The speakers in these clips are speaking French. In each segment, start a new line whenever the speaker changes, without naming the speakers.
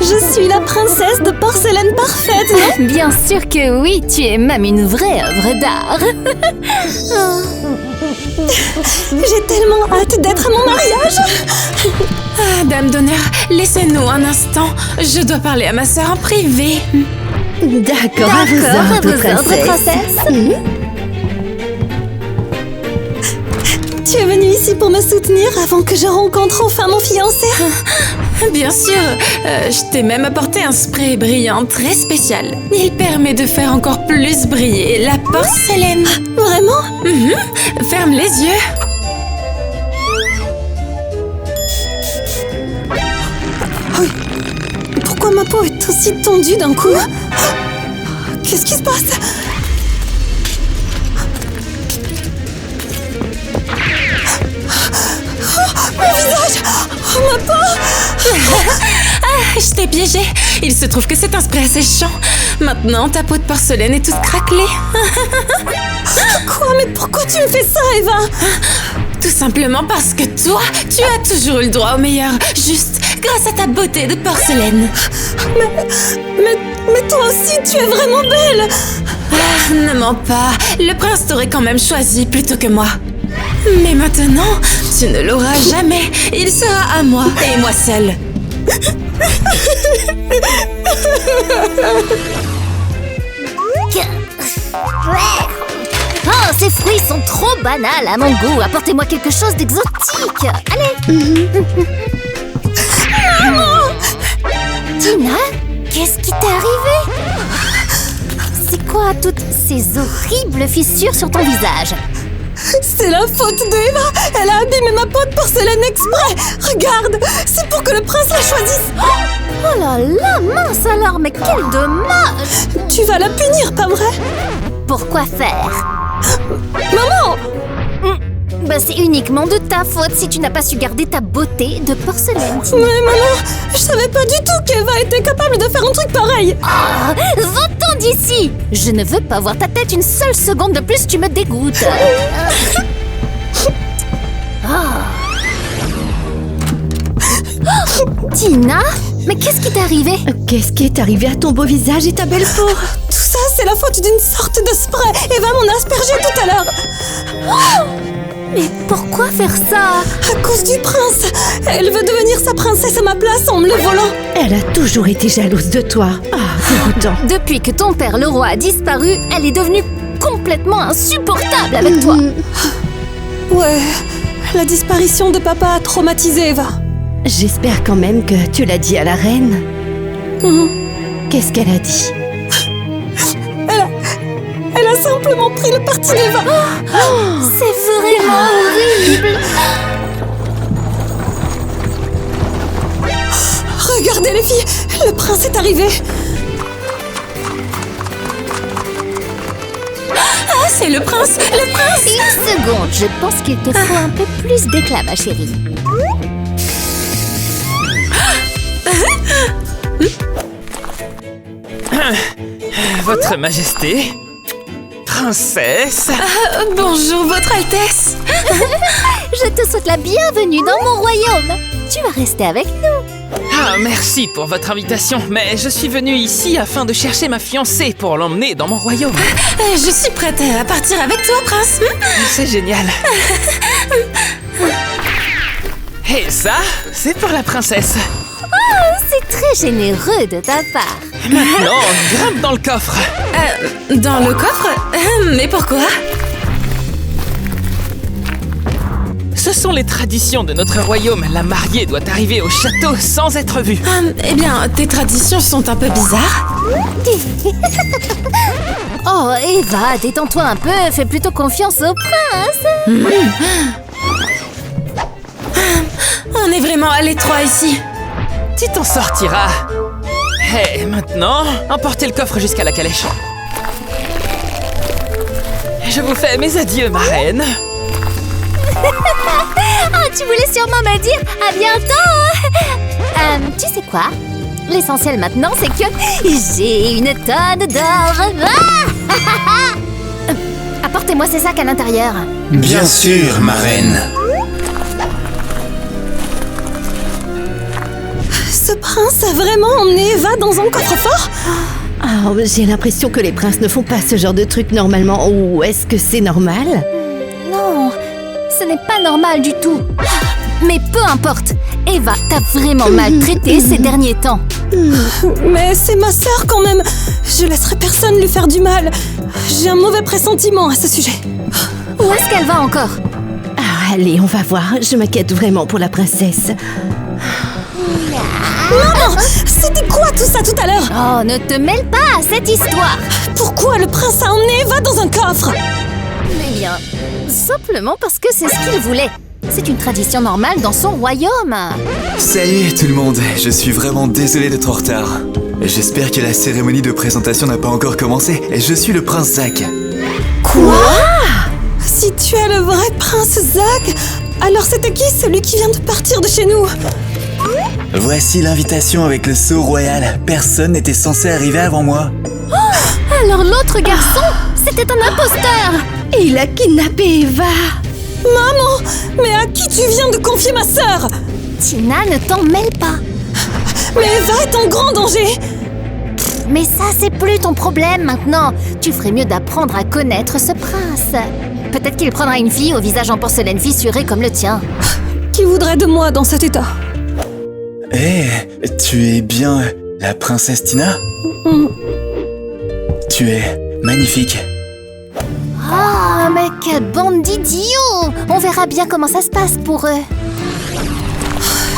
Je suis la princesse de porcelaine parfaite, non?
Bien sûr que oui, tu es même une vraie œuvre d'art.
J'ai tellement hâte d'être à mon mariage.
Ah, dame d'honneur, laissez-nous un instant. Je dois parler à ma sœur en privé.
D'accord, à vos ordres, princesse.
Tu es venue ici pour me soutenir avant que je rencontre enfin mon fiancé?
Bien sûr, je t'ai même apporté un spray brillant très spécial. Il permet de faire encore plus briller la porcelaine.
Vraiment?
Ferme les yeux.
Pourquoi ma peau est aussi tendue d'un coup? Qu'est-ce qui se passe? Mon visage! Oh, ma peau!
Je t'ai piégé. Il se trouve que c'est un spray asséchant. Maintenant, ta peau de porcelaine est toute craquelée.
Quoi? Mais pourquoi tu me fais ça, Eva?
Tout simplement parce que toi, tu as toujours eu le droit au meilleur. Juste grâce à ta beauté de porcelaine.
Mais toi aussi, tu es vraiment belle!
Ah, ne mens pas. Le prince t'aurait quand même choisi plutôt que moi. Mais maintenant, tu ne l'auras jamais. Il sera à moi et moi seule.
Oh, ces fruits sont trop banals à mon goût. Apportez-moi quelque chose d'exotique. Allez. Tina, qu'est-ce qui t'est arrivé? C'est quoi toutes ces horribles fissures sur ton visage?
C'est la faute d'Eva! Elle a abîmé ma peau de porcelaine exprès! Regarde! C'est pour que le prince la choisisse!
Oh là là, mince alors, mais quel dommage!
Tu vas la punir, pas vrai?
Pourquoi faire?
Maman!
Bah c'est uniquement de ta faute si tu n'as pas su garder ta beauté de porcelaine.
Mais maman, je savais pas du tout qu'Eva était capable de faire un truc pareil!
Oh, va-t'en d'ici! Je ne veux pas voir ta tête une seule seconde de plus, tu me dégoûtes. Tina? Mais qu'est-ce qui t'est arrivé?
Qu'est-ce qui est arrivé à ton beau visage et ta belle peau?
Tout ça, c'est la faute d'une sorte de spray! Eva m'en a aspergé tout à l'heure!
Mais pourquoi faire ça?
À cause du prince! Elle veut devenir sa princesse à ma place en me le volant!
Elle a toujours été jalouse de toi. Ah, dégoûtant.
Depuis que ton père le roi a disparu, elle est devenue complètement insupportable avec toi.
Ouais, la disparition de papa a traumatisé Eva.
J'espère quand même que tu l'as dit à la reine. Qu'est-ce qu'elle a dit?
Elle a simplement pris le parti d'Eva.
C'est vraiment horrible.
Regardez les filles, le prince est arrivé.
Ah, c'est le prince! Le prince!
Une seconde, je pense qu'il te faut un peu plus d'éclat, ma chérie.
Votre Majesté, princesse.
Bonjour, Votre Altesse!
Je te souhaite la bienvenue dans mon royaume. Tu vas rester avec nous.
Ah, merci pour votre invitation, mais je suis venue ici afin de chercher ma fiancée pour l'emmener dans mon royaume.
Je suis prête à partir avec toi, prince.
C'est génial. Et ça, c'est pour la princesse.
C'est très généreux de ta part.
Maintenant, grimpe dans le coffre.
Dans le coffre? Mais pourquoi?
Ce sont les traditions de notre royaume. La mariée doit arriver au château sans être vue.
Eh bien, tes traditions sont un peu bizarres.
Oh, Eva, détends-toi un peu. Fais plutôt confiance au prince.
On est vraiment à l'étroit ici.
Tu t'en sortiras. Et maintenant, emportez le coffre jusqu'à la calèche. Je vous fais mes adieux, ma reine.
Oh, tu voulais sûrement me dire à bientôt. Tu sais quoi? L'essentiel maintenant, c'est que j'ai une tonne d'or. Apportez-moi ces sacs à l'intérieur.
Bien sûr, ma reine.
Ce Le prince a vraiment emmené Eva dans un coffre-fort?
Oh, j'ai l'impression que les princes ne font pas ce genre de truc normalement. Ou est-ce que c'est normal?
Non, ce n'est pas normal du tout. Mais peu importe, Eva t'a vraiment maltraité ces derniers temps.
Mais c'est ma sœur quand même. Je laisserai personne lui faire du mal. J'ai un mauvais pressentiment à ce sujet.
Où est-ce qu'elle va encore?
Ah, allez, on va voir. Je m'inquiète vraiment pour la princesse.
Maman, c'était quoi tout ça tout à l'heure?
Oh, ne te mêle pas à cette histoire.
Pourquoi le prince a emmené Eva dans un coffre?
Eh bien, simplement parce que c'est ce qu'il voulait. C'est une tradition normale dans son royaume.
Salut tout le monde, je suis vraiment désolé d'être en retard. J'espère que la cérémonie de présentation n'a pas encore commencé. Je suis le prince Zack.
Quoi? Si tu es le vrai prince Zack, alors c'était qui celui qui vient de partir de chez nous?
Voici l'invitation avec le sceau royal. Personne n'était censé arriver avant moi.
Alors l'autre garçon, c'était un imposteur.
Il a kidnappé Eva.
Maman, mais à qui tu viens de confier ma sœur?
Tina, ne t'en mêle pas.
Mais Eva est en grand danger.
Mais ça, c'est plus ton problème maintenant. Tu ferais mieux d'apprendre à connaître ce prince. Peut-être qu'il prendra une fille au visage en porcelaine fissuré comme le tien.
Qui voudrait de moi dans cet état?
Hé, tu es bien la princesse Tina? Tu es magnifique.
Ah, mais quelle bande d'idiots! On verra bien comment ça se passe pour eux.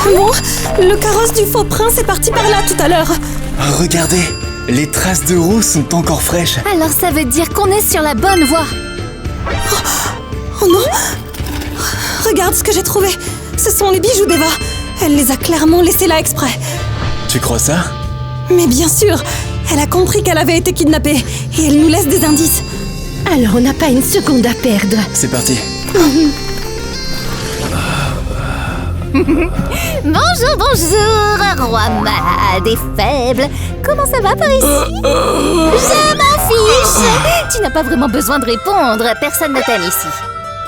Bon, le carrosse du faux prince est parti par là tout à l'heure.
Regardez, les traces de roues sont encore fraîches.
Alors ça veut dire qu'on est sur la bonne voie.
Oh non! Regarde ce que j'ai trouvé. Ce sont les bijoux d'Eva. Elle les a clairement laissés là exprès.
Tu crois ça?
Mais bien sûr, elle a compris qu'elle avait été kidnappée et elle nous laisse des indices.
Alors on n'a pas une seconde à perdre.
C'est parti.
Bonjour, bonjour, roi malade et faible. Comment ça va par ici? Je m'en fiche. Tu n'as pas vraiment besoin de répondre. Personne ne t'aime ici.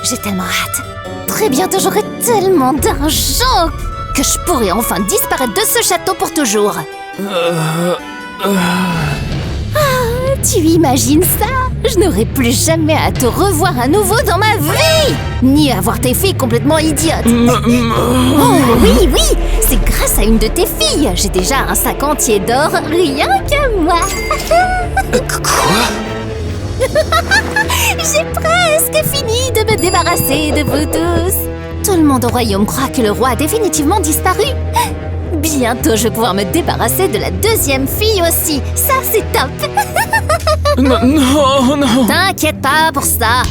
J'ai tellement hâte. Très bientôt, j'aurai tellement d'argent que je pourrai enfin disparaître de ce château pour toujours. Tu imagines ça? Je n'aurai plus jamais à te revoir à nouveau dans ma vie, ni à voir tes filles complètement idiotes. Oh oui, oui, c'est grâce à une de tes filles. J'ai déjà un sac entier d'or, rien que moi.
Quoi?
J'ai presque fini de me débarrasser de vous tous. Tout le monde au royaume croit que le roi a définitivement disparu. Bientôt, je vais pouvoir me débarrasser de la deuxième fille aussi. Ça, c'est top.
Non, non, non.
T'inquiète pas pour ça.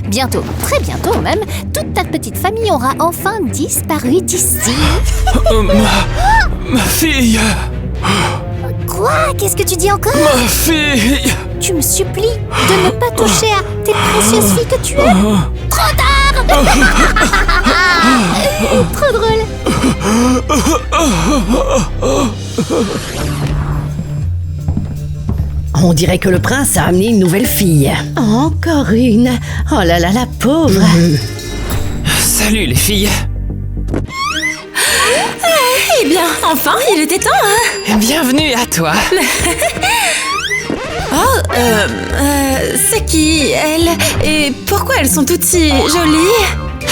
Bientôt, très bientôt même, toute ta petite famille aura enfin disparu d'ici.
Ma fille.
Quoi? Qu'est-ce que tu dis encore?
Ma fille.
Tu me supplies de ne pas toucher à tes précieuses filles que tu aimes. Trop tard. Trop drôle.
On dirait que le prince a amené une nouvelle fille. Encore une. Oh là là, la pauvre.
Salut les filles.
Eh bien, enfin, il était temps, hein?
Bienvenue à toi.
Oh, c'est qui, elle? Et pourquoi elles sont toutes si jolies?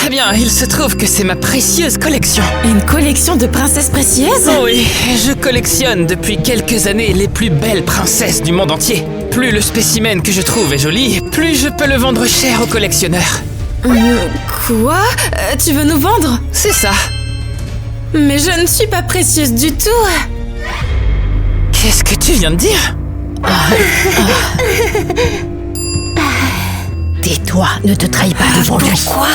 Eh bien, il se trouve que c'est ma précieuse collection.
Une collection de princesses précieuses?
Oh oui, je collectionne depuis quelques années les plus belles princesses du monde entier. Plus le spécimen que je trouve est joli, plus je peux le vendre cher aux collectionneurs.
Quoi? Tu veux nous vendre?
C'est ça.
Mais je ne suis pas précieuse du tout.
Qu'est-ce que tu viens de dire?
Tais-toi, ne te trahis pas devant lui.
Pourquoi?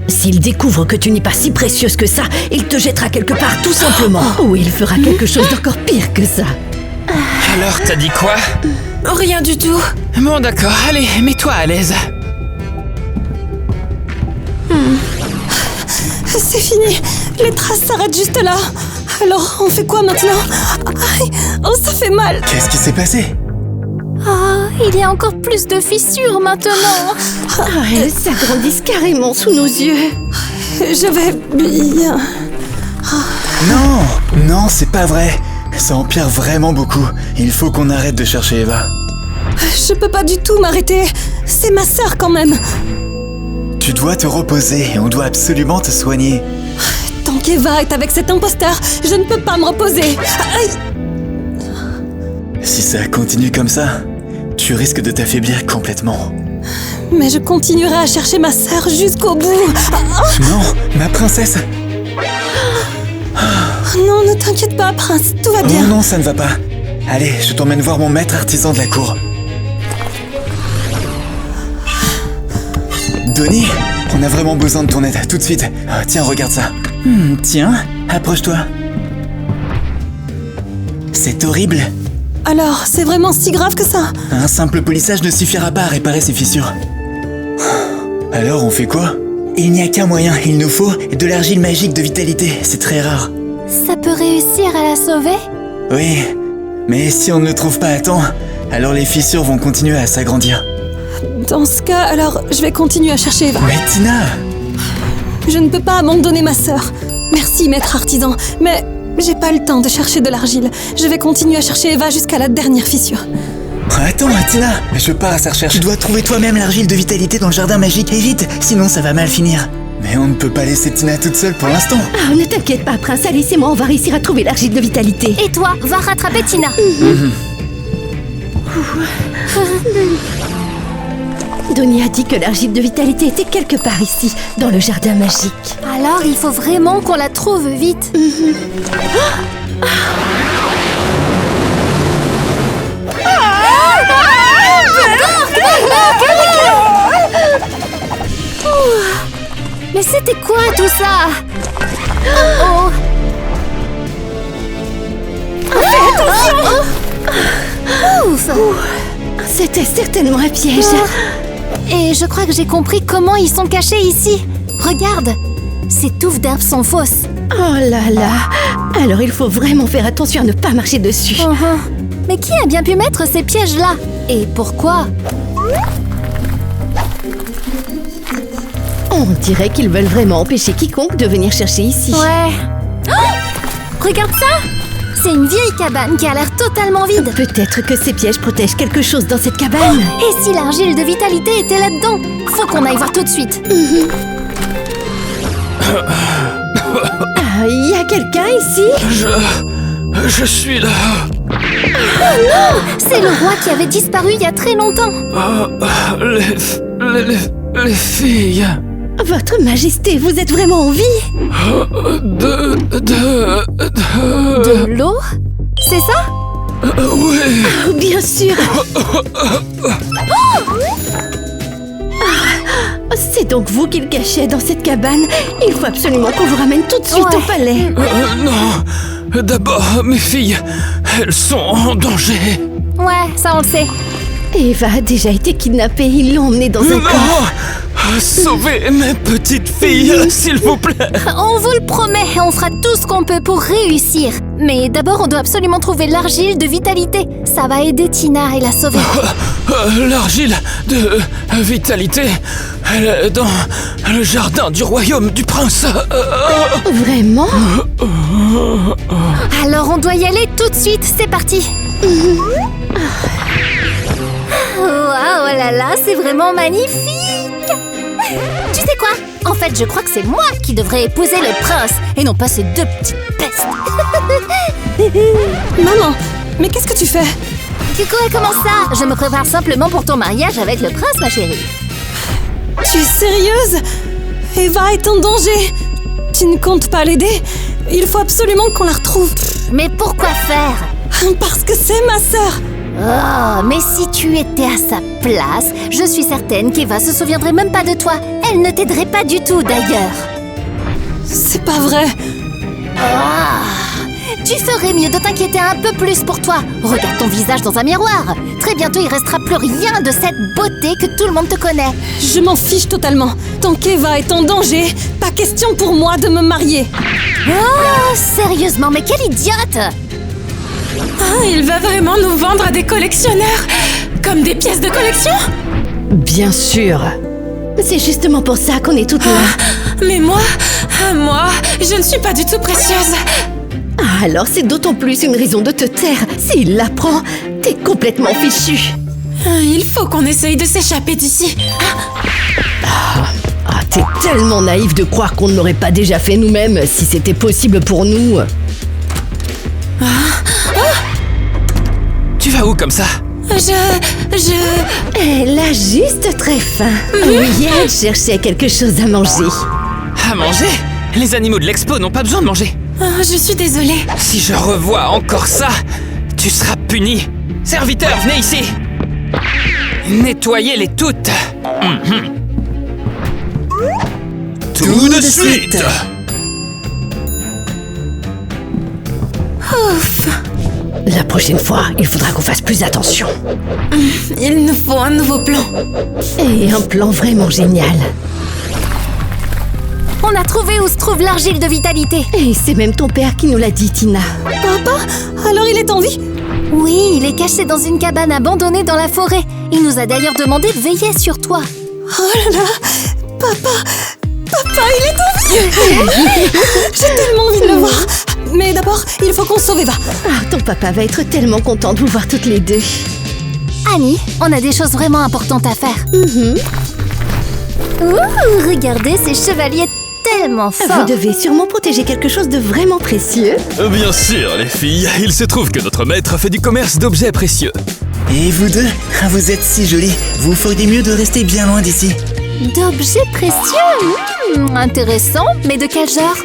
S'il découvre que tu n'es pas si précieuse que ça, il te jettera quelque part tout simplement. Ou il fera quelque chose d'encore pire que ça.
Alors, t'as dit quoi?
Rien du tout.
Bon, d'accord, allez, mets-toi à l'aise.
C'est fini. Les traces s'arrêtent juste là. Alors, on fait quoi maintenant? Aïe, oh, ça fait mal.
Qu'est-ce qui s'est passé?
Oh, il y a encore plus de fissures maintenant.
Elles s'agrandissent carrément sous nos yeux.
Je vais bien.
Non, Non, c'est pas vrai. Ça empire vraiment beaucoup. Il faut qu'on arrête de chercher Eva.
Je peux pas du tout m'arrêter. C'est ma sœur quand même.
Tu dois te reposer et on doit absolument te soigner.
Tant qu'Eva est avec cet imposteur, je ne peux pas me reposer. Aïe.
Si ça continue comme ça, tu risques de t'affaiblir complètement.
Mais je continuerai à chercher ma sœur jusqu'au bout.
Non, ma princesse.
Non, ne t'inquiète pas, prince, tout va
Oh
bien.
non, ça ne va pas. Allez, je t'emmène voir mon maître artisan de la cour. Donnie, on a vraiment besoin de ton aide, tout de suite. Ah, tiens, regarde ça. Tiens, approche-toi. C'est horrible.
Alors, c'est vraiment si grave que ça?
Un simple polissage ne suffira pas à réparer ces fissures. Alors, on fait quoi? Il n'y a qu'un moyen, il nous faut de l'argile magique de vitalité, c'est très rare.
Ça peut réussir à la sauver?
Oui, mais si on ne le trouve pas à temps, alors les fissures vont continuer à s'agrandir.
Dans ce cas, alors, je vais continuer à chercher Eva.
Mais Tina!
Je ne peux pas abandonner ma sœur. Merci, maître artisan, mais j'ai pas le temps de chercher de l'argile. Je vais continuer à chercher Eva jusqu'à la dernière fissure.
Attends, Tina, je pars à sa recherche. Tu dois trouver toi-même l'argile de vitalité dans le jardin magique, et vite, sinon ça va mal finir. Mais on ne peut pas laisser Tina toute seule pour l'instant.
Ah, ne t'inquiète pas, Prince, Alice et moi, on va réussir à trouver l'argile de vitalité.
Et toi, va rattraper Tina.
Donnie a dit que l'argile de vitalité était quelque part ici, dans le jardin magique.
Alors, il faut vraiment qu'on la trouve vite. Mais c'était quoi tout ça? Oh. Ouf.
C'était certainement un piège.
Et je crois que j'ai compris comment ils sont cachés ici. Regarde, ces touffes d'herbes sont fausses.
Oh là là. Alors il faut vraiment faire attention à ne pas marcher dessus.
Mais qui a bien pu mettre ces pièges-là? Et pourquoi?
On dirait qu'ils veulent vraiment empêcher quiconque de venir chercher ici.
Ouais. Oh, regarde ça! C'est une vieille cabane qui a l'air totalement vide.
Peut-être que ces pièges protègent quelque chose dans cette cabane.
Et si l'argile de vitalité était là-dedans? Faut qu'on aille voir tout de suite.
Ah, y a quelqu'un ici?
Je suis là.
C'est le roi qui avait disparu il y a très longtemps.
Les filles.
Votre Majesté, vous êtes vraiment en vie?
De l'eau? C'est ça?
Oui.
Oh, bien sûr. C'est donc vous qu'il cachait dans cette cabane. Il faut absolument qu'on vous ramène tout de suite
Ouais.
au palais.
Non. D'abord, mes filles. Elles sont en danger.
Ouais, ça on le sait.
Eva a déjà été kidnappée. Ils l'ont emmenée dans un
Non.
coffre.
Sauvez mes petites filles, s'il vous plaît.
On vous le promet, on fera tout ce qu'on peut pour réussir. Mais d'abord, on doit absolument trouver l'argile de vitalité. Ça va aider Tina et la sauver.
L'argile de vitalité, elle est dans le jardin du royaume du prince.
Vraiment?
Alors on doit y aller tout de suite, c'est parti. Waouh, oh là là, c'est vraiment magnifique. Tu sais quoi? En fait, je crois que c'est moi qui devrais épouser le prince et non pas ces deux petites pestes.
Maman, mais qu'est-ce que tu fais?
Comment ça? Je me prépare simplement pour ton mariage avec le prince, ma chérie.
Tu es sérieuse? Eva est en danger. Tu ne comptes pas l'aider? Il faut absolument qu'on la retrouve.
Mais pourquoi faire?
Parce que c'est ma sœur.
Oh, mais si tu étais à sa place, je suis certaine qu'Eva se souviendrait même pas de toi. Elle ne t'aiderait pas du tout, d'ailleurs.
C'est pas vrai.
Tu ferais mieux de t'inquiéter un peu plus pour toi. Regarde ton visage dans un miroir. Très bientôt, il restera plus rien de cette beauté que tout le monde te connaît.
Je m'en fiche totalement. Tant qu'Eva est en danger, pas question pour moi de me marier.
Oh, sérieusement, mais quelle idiote!
Ah, il va vraiment nous vendre à des collectionneurs? Comme des pièces de collection?
Bien sûr. C'est justement pour ça qu'on est toutes là.
Mais moi, je ne suis pas du tout précieuse.
Ah, Alors c'est d'autant plus une raison de te taire. S'il l'apprend, t'es complètement fichu.
Il faut qu'on essaye de s'échapper d'ici.
Ah, t'es tellement naïf de croire qu'on ne l'aurait pas déjà fait nous-mêmes si c'était possible pour nous.
Tu vas où comme ça?
Elle a juste très faim. Oui, elle cherchait quelque chose à manger.
À manger? Les animaux de l'expo n'ont pas besoin de manger.
Je suis désolée.
Si je revois encore ça, tu seras puni. Serviteurs, venez ici. Nettoyez-les toutes.
Tout de suite.
La prochaine fois, il faudra qu'on fasse plus attention.
Il nous faut un nouveau plan.
Et un plan vraiment génial.
On a trouvé où se trouve l'argile de vitalité.
Et c'est même ton père qui nous l'a dit, Tina.
Papa? Alors il est en vie?
Oui, il est caché dans une cabane abandonnée dans la forêt. Il nous a d'ailleurs demandé de veiller sur toi.
Oh là là! Papa, il est en vie! J'ai tellement envie de le voir. Mais d'abord, il faut qu'on sauve Eva.
Ah, ton papa va être tellement content de vous voir toutes les deux.
Annie, on a des choses vraiment importantes à faire. Ouh, regardez ces chevaliers tellement forts.
Vous devez sûrement protéger quelque chose de vraiment précieux.
Bien sûr, les filles. Il se trouve que notre maître fait du commerce d'objets précieux.
Et vous deux? Vous êtes si jolis. Vous feriez mieux de rester bien loin d'ici.
D'objets précieux? Intéressant, mais de quel genre?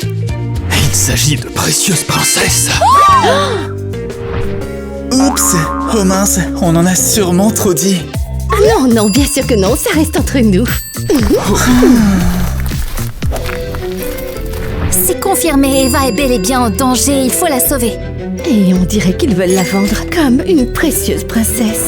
Il s'agit de précieuses princesses.
Oups! Oh mince, on en a sûrement trop dit.
Ah non, bien sûr que non, ça reste entre nous.
C'est confirmé, Eva est bel et bien en danger, il faut la sauver.
Et on dirait qu'ils veulent la vendre comme une précieuse princesse.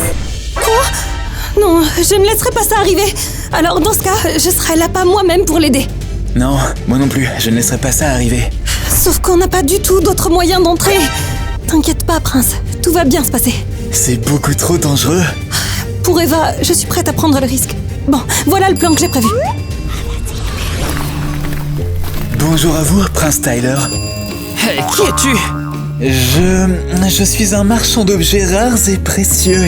Non, je ne laisserai pas ça arriver. Alors dans ce cas, je serai là pas moi-même pour l'aider.
Non, moi non plus, je ne laisserai pas ça arriver.
Sauf qu'on n'a pas du tout d'autre moyen d'entrer. T'inquiète pas, prince, tout va bien se passer.
C'est beaucoup trop dangereux.
Pour Eva, je suis prête à prendre le risque. Bon, voilà le plan que j'ai prévu.
Bonjour à vous, prince Tyler.
Hey, qui es-tu?
Je suis un marchand d'objets rares et précieux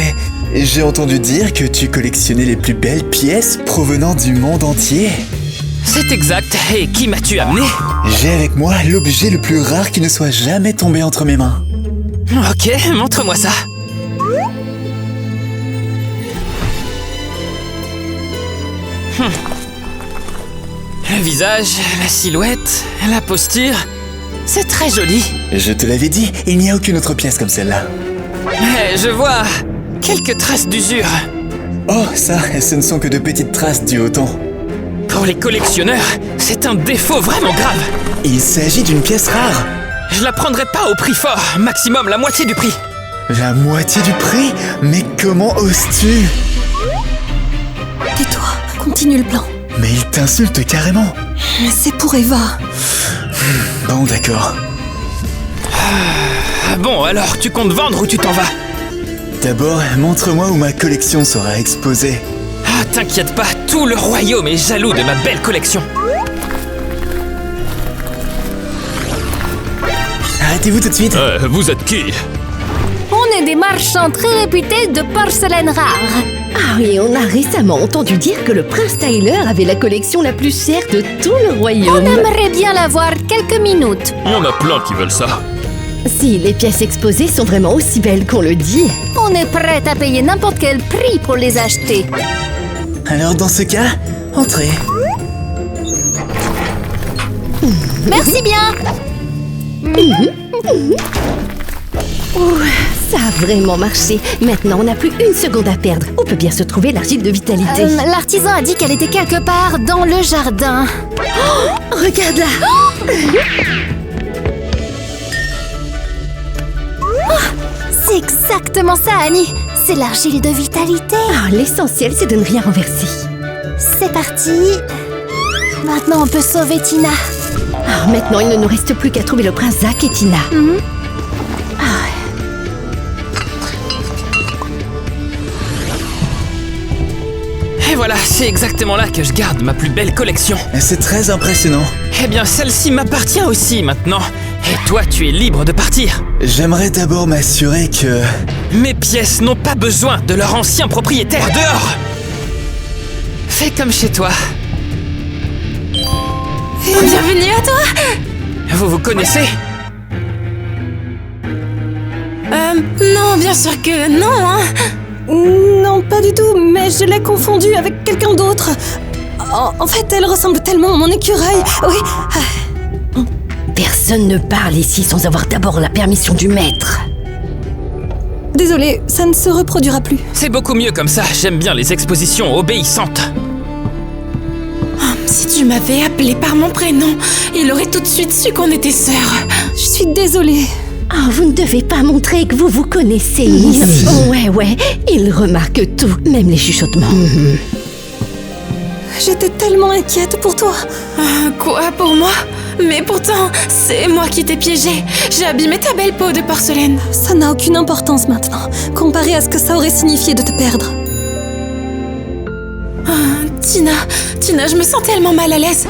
et j'ai entendu dire que tu collectionnais les plus belles pièces provenant du monde entier.
C'est exact. Et qui m'as-tu amené?
J'ai avec moi l'objet le plus rare qui ne soit jamais tombé entre mes mains.
Ok, montre-moi ça. Le visage, la silhouette, la posture, c'est très joli.
Je te l'avais dit, il n'y a aucune autre pièce comme celle-là.
Mais je vois quelques traces d'usure.
Oh, ça, ce ne sont que de petites traces dues au temps.
Pour les collectionneurs, c'est un défaut vraiment grave.
Il s'agit d'une pièce rare.
Je la prendrai pas au prix fort, maximum la moitié du prix.
La moitié du prix? Mais comment oses-tu?
Tais-toi, continue le plan.
Mais il t'insulte carrément.
C'est pour Eva.
Bon, d'accord.
Ah bon, alors tu comptes vendre ou tu t'en vas?
D'abord, montre-moi où ma collection sera exposée.
Ah, t'inquiète pas, tout le royaume est jaloux de ma belle collection.
Arrêtez-vous tout de suite.
Vous êtes qui?
On est des marchands très réputés de porcelaine rare.
Ah oui, on a récemment entendu dire que le prince Tyler avait la collection la plus chère de tout le
On
royaume.
aimerait bien la voir quelques minutes.
Il y en a plein qui veulent ça.
Si les pièces exposées sont vraiment aussi belles qu'on le dit.
On est prêt à payer n'importe quel prix pour les acheter.
Alors dans ce cas, entrez.
Merci bien.
Ça a vraiment marché. Maintenant, on n'a plus une seconde à perdre. Où peut bien se trouver l'argile de vitalité?
L'artisan a dit qu'elle était quelque part dans le jardin.
Regarde là.
C'est exactement ça, Annie. C'est l'argile de vitalité.
Ah, l'essentiel, c'est de ne rien renverser.
C'est parti. Maintenant, on peut sauver Tina.
Ah, maintenant, il ne nous reste plus qu'à trouver le prince Zack et Tina.
Et voilà, c'est exactement là que je garde ma plus belle collection.
C'est très impressionnant.
Eh bien, celle-ci m'appartient aussi maintenant. Et toi, tu es libre de partir.
J'aimerais d'abord m'assurer que...
Mes pièces n'ont pas besoin de leur ancien propriétaire dehors. Fais comme chez toi.
Bienvenue à toi.
Vous vous connaissez?
Non, bien sûr que non, hein.
Non, pas du tout, mais je l'ai confondue avec quelqu'un d'autre. En fait, elle ressemble tellement à mon écureuil. Oui.
Personne ne parle ici sans avoir d'abord la permission du maître.
Désolée, ça ne se reproduira plus.
C'est beaucoup mieux comme ça, j'aime bien les expositions obéissantes.
Si tu m'avais appelé par mon prénom, il aurait tout de suite su qu'on était sœurs.
Je suis désolée.
Oh, vous ne devez pas montrer que vous vous connaissez ici. Ouais, il remarque tout, même les chuchotements.
J'étais tellement inquiète pour toi.
Quoi, pour moi? Mais pourtant, c'est moi qui t'ai piégé. J'ai abîmé ta belle peau de porcelaine.
Ça n'a aucune importance maintenant, comparé à ce que ça aurait signifié de te perdre.
Tina, je me sens tellement mal à l'aise.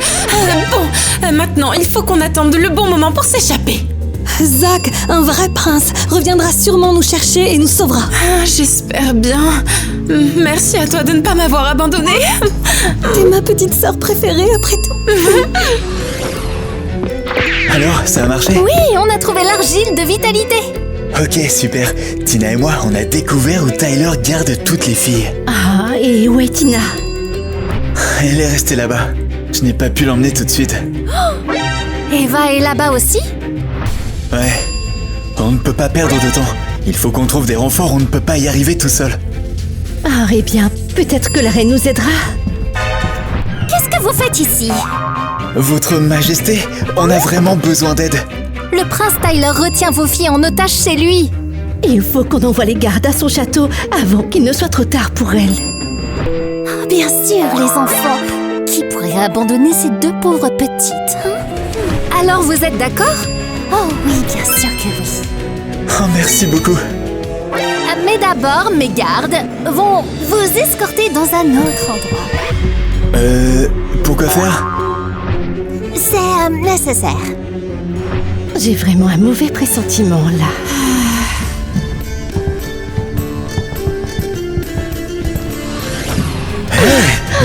Maintenant, il faut qu'on attende le bon moment pour s'échapper.
Zack, un vrai prince, reviendra sûrement nous chercher et nous sauvera.
J'espère bien. Merci à toi de ne pas m'avoir abandonnée.
T'es ma petite sœur préférée après tout.
Alors, ça a marché?
Oui, on a trouvé l'argile de vitalité.
Ok, super. Tina et moi, on a découvert où Tyler garde toutes les filles.
Ah, et où est Tina?
Elle est restée là-bas. Je n'ai pas pu l'emmener tout de suite.
Eva est là-bas aussi?
Ouais. On ne peut pas perdre de temps. Il faut qu'on trouve des renforts, on ne peut pas y arriver tout seul.
Ah, eh bien, peut-être que la reine nous aidera.
Qu'est-ce que vous faites ici?
Votre Majesté, on a vraiment besoin d'aide.
Le prince Tyler retient vos filles en otage chez lui.
Il faut qu'on envoie les gardes à son château avant qu'il ne soit trop tard pour elle.
Bien sûr, les enfants. Qui pourrait abandonner ces deux pauvres petites, hein? Alors, vous êtes d'accord? Oh oui, bien sûr que oui.
Oh, merci beaucoup.
Mais d'abord, mes gardes vont vous escorter dans un autre endroit.
Pourquoi faire?
C'est nécessaire.
J'ai vraiment un mauvais pressentiment, là.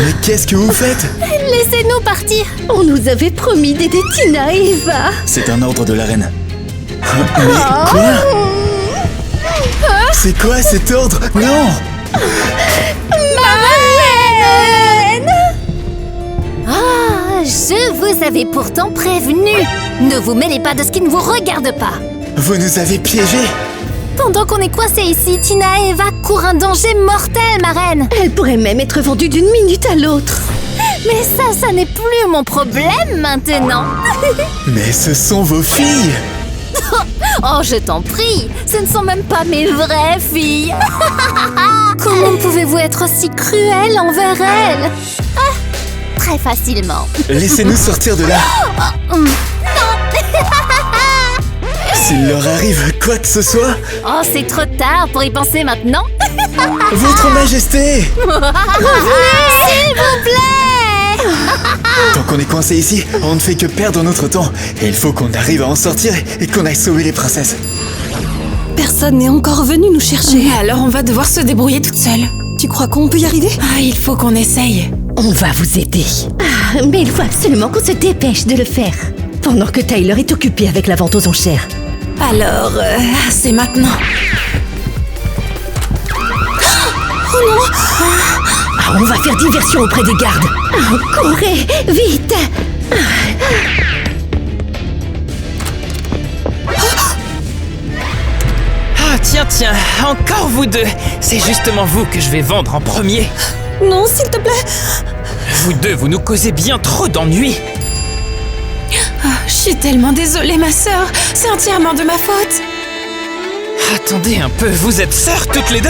Mais qu'est-ce que vous faites?
Laissez-nous partir.
On nous avait promis d'aider Tina et Eva.
C'est un ordre de la reine. Mais quoi? C'est quoi cet ordre? Non!
Ah, je vous avais pourtant prévenu. Ne vous mêlez pas de ce qui ne vous regarde pas.
Vous nous avez piégés!
Pendant qu'on est coincés ici, Tina et Eva courent un danger mortel, ma reine.
Elle pourrait même être vendue d'une minute à l'autre.
Mais ça n'est plus mon problème maintenant.
Mais ce sont vos filles!
Oh, je t'en prie, ce ne sont même pas mes vraies filles. Comment pouvez-vous être aussi cruel envers elles? Très facilement.
Laissez-nous sortir de là! S'il leur arrive quoi que ce soit,
Oh, c'est trop tard pour y penser maintenant.
Votre Majesté!
S'il vous plaît.
Tant qu'on est coincé ici, on ne fait que perdre notre temps. Et il faut qu'on arrive à en sortir et qu'on aille sauver les princesses.
Personne n'est encore venu nous chercher.
Alors on va devoir se débrouiller toute seule.
Tu crois qu'on peut y arriver?
Il faut qu'on essaye.
On va vous aider. Ah, mais il faut absolument qu'on se dépêche de le faire. Pendant que Tyler est occupé avec la vente aux enchères.
Alors, c'est maintenant.
Ah, on va faire diversion auprès des gardes. Ah, courez, vite.
Ah tiens, encore vous deux. C'est justement vous que je vais vendre en premier.
Non, s'il te plaît.
Vous deux, vous nous causez bien trop d'ennuis.
Je suis tellement désolée, ma sœur. C'est entièrement de ma faute.
Attendez un peu, vous êtes sœurs toutes les deux?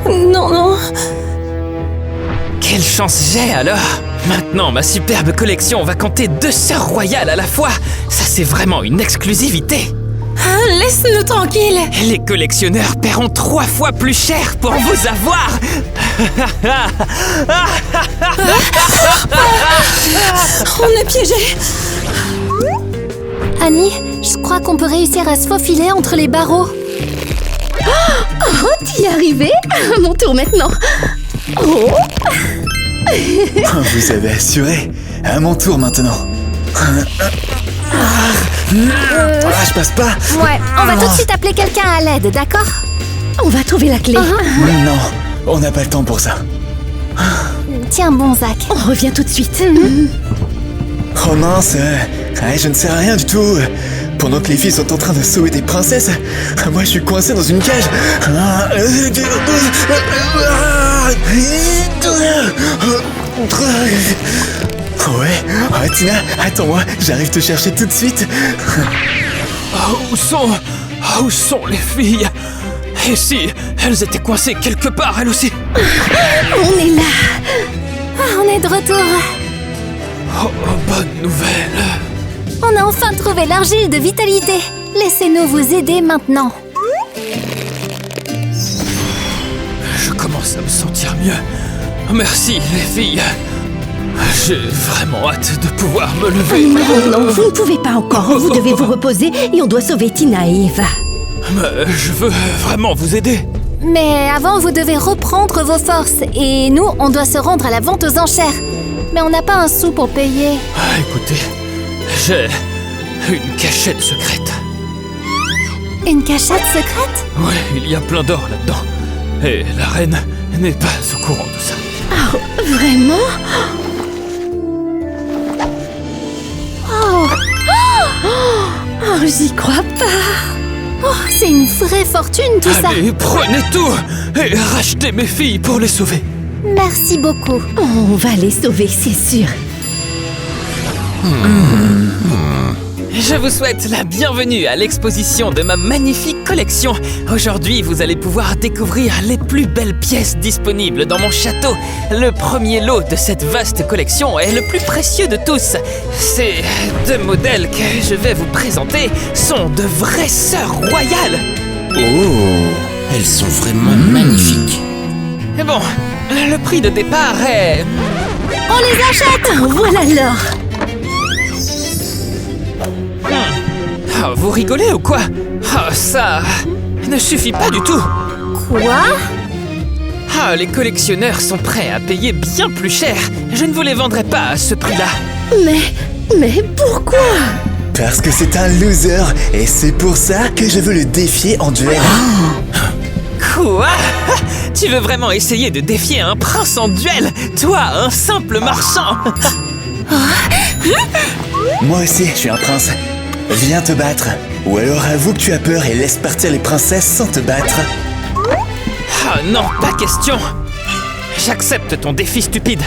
Non.
Quelle chance j'ai alors! Maintenant, ma superbe collection va compter 2 sœurs royales à la fois. Ça, c'est vraiment une exclusivité.
Laisse-nous tranquilles.
Les collectionneurs paieront 3 fois plus cher pour vous avoir.
On est piégés.
Annie, je crois qu'on peut réussir à se faufiler entre les barreaux.
Oh, t'y es arrivé? À mon tour maintenant. Oh.
Vous avez assuré. À mon tour maintenant. Je passe pas.
Ouais, on va tout de suite appeler quelqu'un à l'aide, d'accord?
On va trouver la clé.
Non, on n'a pas le temps pour ça.
Tiens bon, Zach.
On revient tout de suite.
Romance, je ne sais rien du tout. Pendant que les filles sont en train de sauver des princesses, moi je suis coincé dans une cage. Ouais, Tina, attends-moi, j'arrive te chercher tout de suite.
Où sont les filles? Et si elles étaient coincées quelque part, elles aussi?
On est là.
On est de retour.
Bonne nouvelle.
On a enfin trouvé l'argile de vitalité. Laissez-nous vous aider maintenant.
Je commence à me sentir mieux. Merci, les filles. J'ai vraiment hâte de pouvoir me lever.
Non, vous ne pouvez pas encore. Vous devez vous reposer et on doit sauver Tina et Eva.
Mais je veux vraiment vous aider.
Mais avant, vous devez reprendre vos forces. Et nous, on doit se rendre à la vente aux enchères. Mais on n'a pas un sou pour payer.
Écoutez, j'ai une cachette secrète.
Une cachette secrète?
Ouais, il y a plein d'or là-dedans. Et la reine n'est pas au courant de ça.
Oh, vraiment? Oh, j'y crois pas.
Oh, c'est une vraie fortune tout ça.
Allez, prenez tout et rachetez mes filles pour les sauver.
Merci beaucoup.
On va les sauver, c'est sûr.
Je vous souhaite la bienvenue à l'exposition de ma magnifique collection. Aujourd'hui, vous allez pouvoir découvrir les plus belles pièces disponibles dans mon château. Le premier lot de cette vaste collection est le plus précieux de tous. Ces deux modèles que je vais vous présenter sont de vraies sœurs royales.
Oh, elles sont vraiment magnifiques.
Et bon, le prix de départ est...
On les achète.
Voilà l'or.
Vous rigolez ou quoi? Ça ne suffit pas du tout.
Quoi?
Les collectionneurs sont prêts à payer bien plus cher. Je ne vous les vendrai pas à ce prix-là.
Mais pourquoi?
Parce que c'est un loser, et c'est pour ça que je veux le défier en duel.
Quoi? Tu veux vraiment essayer de défier un prince en duel? Toi, un simple marchand.
Moi aussi, je suis un prince. Viens te battre. Ou alors avoue que tu as peur et laisse partir les princesses sans te battre.
Non, pas question. J'accepte ton défi stupide.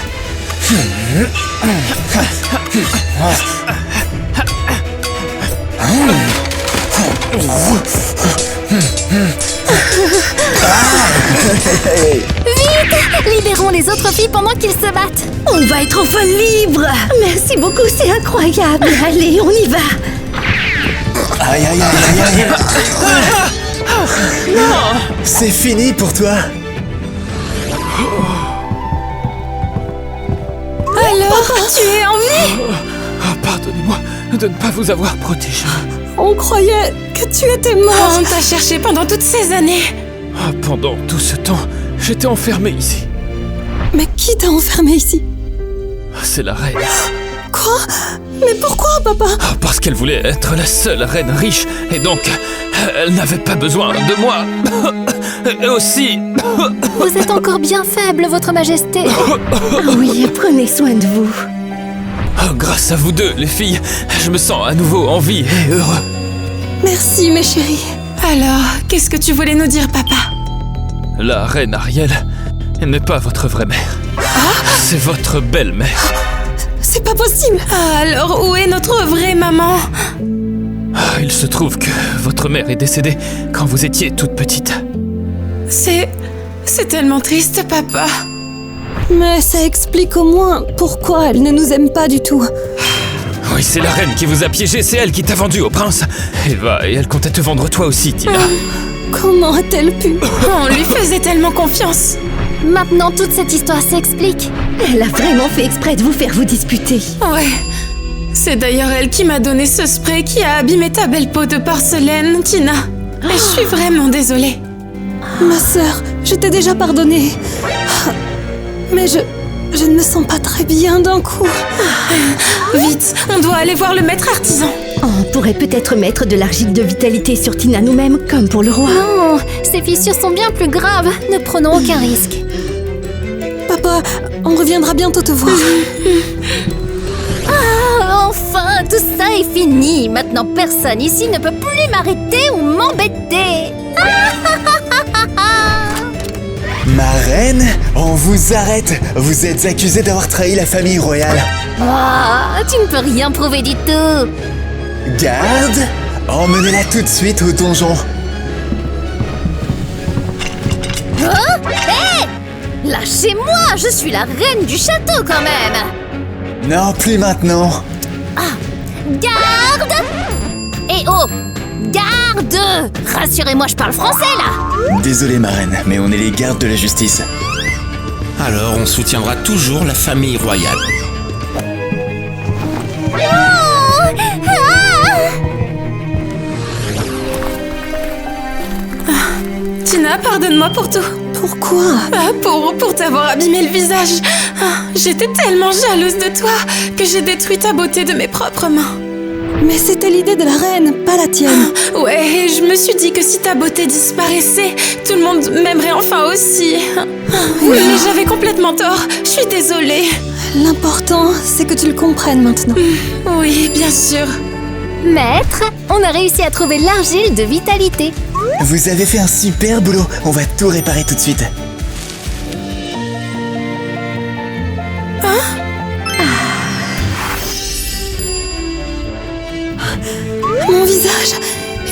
Vite! Libérons les autres filles pendant qu'ils se battent.
On va être enfin libre. Merci beaucoup, c'est incroyable. Allez, on y va.
Aïe aïe aïe aïe aïe.
Non!
C'est fini pour toi.
Alors, tu es en vie?
Pardonnez-moi de ne pas vous avoir protégé.
On croyait que tu étais mort.
On t'a cherché pendant toutes ces années.
Pendant tout ce temps, j'étais enfermé ici.
Mais qui t'a enfermé ici?
C'est la reine.
Quoi? Mais pourquoi, papa?
Parce qu'elle voulait être la seule reine riche, et donc elle n'avait pas besoin de moi. Et aussi...
Vous êtes encore bien faible, votre majesté.
Oui, prenez soin de vous.
Grâce à vous deux, les filles, je me sens à nouveau en vie et heureux.
Merci, mes chéris.
Alors, qu'est-ce que tu voulais nous dire, papa?
La reine Ariel n'est pas votre vraie mère. C'est votre belle-mère.
C'est pas possible.
Alors, où est notre vraie maman?
Il se trouve que votre mère est décédée quand vous étiez toute petite.
C'est tellement triste, papa.
Mais ça explique au moins pourquoi elle ne nous aime pas du tout.
Oui, c'est la reine qui vous a piégé, c'est elle qui t'a vendu au prince. Eva, et elle comptait te vendre toi aussi, Tina.
Comment a-t-elle pu?
On lui faisait tellement confiance.
Maintenant, toute cette histoire s'explique.
Elle a vraiment fait exprès de vous faire vous disputer.
Ouais, C'est d'ailleurs elle qui m'a donné ce spray qui a abîmé ta belle peau de porcelaine, Tina. Et je suis vraiment désolée.
Ma sœur, je t'ai déjà pardonné. Mais je ne me sens pas très bien d'un coup.
Vite, on doit aller voir le maître artisan.
On pourrait peut-être mettre de l'argile de vitalité sur Tina nous-mêmes, comme pour le roi.
Non, ces fissures sont bien plus graves. Ne prenons aucun risque.
Papa, on reviendra bientôt te voir.
Ah, enfin, tout ça est fini. Maintenant, personne ici ne peut plus m'arrêter ou m'embêter.
Ma reine, on vous arrête. Vous êtes accusée d'avoir trahi la famille royale.
Ah, tu ne peux rien prouver du tout.
Garde, emmenez-la tout de suite au donjon.
Lâchez-moi, je suis la reine du château quand même.
Non, plus maintenant.
Garde! Et oh! Garde! Rassurez-moi, je parle français là!
Désolé ma reine, mais on est les gardes de la justice.
Alors on soutiendra toujours la famille royale.
Tina, pardonne-moi pour tout.
Pourquoi?
Pour t'avoir abîmé le visage. J'étais tellement jalouse de toi que j'ai détruit ta beauté de mes propres mains.
Mais c'était l'idée de la reine, pas la tienne.
Ouais, et je me suis dit que si ta beauté disparaissait, tout le monde m'aimerait enfin aussi. Mais j'avais complètement tort. Je suis désolée.
L'important, c'est que tu le comprennes maintenant.
Oui, bien sûr.
Maître, on a réussi à trouver l'argile de vitalité.
Vous avez fait un super boulot. On va tout réparer tout de suite.
Mon visage,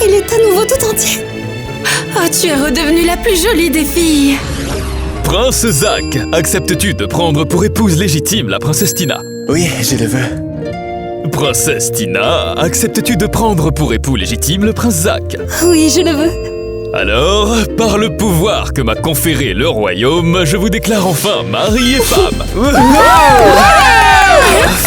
il est à nouveau tout entier.
Oh, tu es redevenue la plus jolie des filles.
Prince Zack, acceptes-tu de prendre pour épouse légitime la princesse Tina?
Oui, je le veux.
Princesse Tina, acceptes-tu de prendre pour époux légitime le prince Zack?
Oui, je le veux.
Alors, par le pouvoir que m'a conféré le royaume, je vous déclare enfin mari et femme.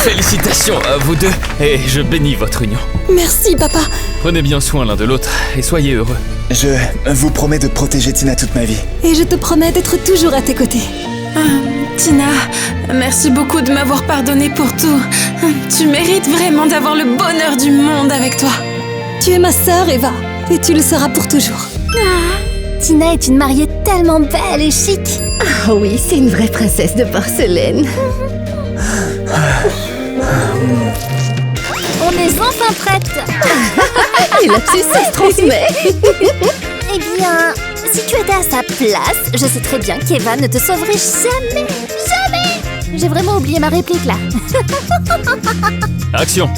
Félicitations à vous deux, et je bénis votre union.
Merci, papa.
Prenez bien soin l'un de l'autre, et soyez heureux.
Je vous promets de protéger Tina toute ma vie.
Et je te promets d'être toujours à tes côtés.
Tina, merci beaucoup de m'avoir pardonné pour tout. Tu mérites vraiment d'avoir le bonheur du monde avec toi.
Tu es ma sœur, Eva, et tu le seras pour toujours.
Tina est une mariée tellement belle et chic.
Ah oui, c'est une vraie princesse de porcelaine.
On est enfin prête.
Et lapsus, ça se transmet.
Eh bien, si tu étais à sa place, je sais très bien qu'Eva ne te sauverait jamais. Jamais. J'ai vraiment oublié ma réplique là.
Action!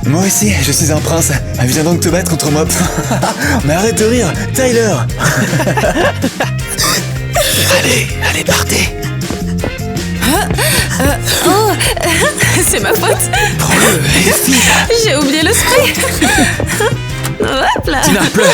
Moi aussi, je suis un prince. Viens donc te battre contre moi. Mais arrête de rire, Tyler.
Allez, partez.
C'est ma faute.
Prends-le, fille.
J'ai oublié le spray. Hop là.
Tina, pleure.